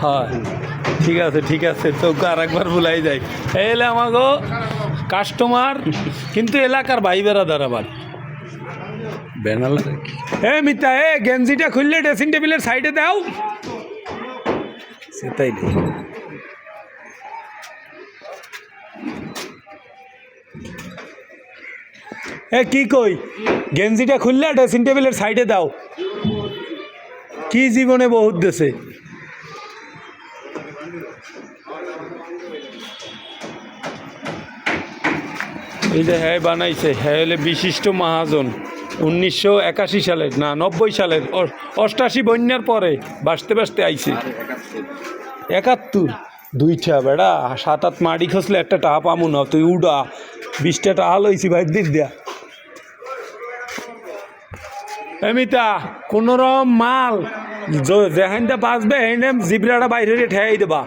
হ্যাঁ ঠিক আছে চোখ আর একবার ভুলাই যায়। এলে আমাগো কাস্টমার কিন্তু এলাকার ভাই বেড়াদার আবার ব্যানার এ মিতা এ গেঞ্জিটা খুললে ড্রেসিং টেবিলের সাইডে দাও সেটাই নেই। এ কি কই গেঞ্জিটা খুললে ড্রেসিং টেবিলের সাইডে দাও। কি জীবনে বহুত দেশে এই যে হ্যাঁ বানাইছে হ্যাঁ হলে বিশিষ্ট মহাজন 1981 সালের না 90 সালের 88 বন্যার পরে বাঁচতে বাঁচতে আইছে 71 দুইটা বেড়া 7-8 মাড়ি খসলে একটা টাকা পামু না তুই উড়া 20টা টাকা লইছি ভাই দিক দিয়া। এমিতা কোনোরকম মাল যেখানটা বাঁচবে হেনে জিবরাটা বাইরে ঠেয়াই দেবা।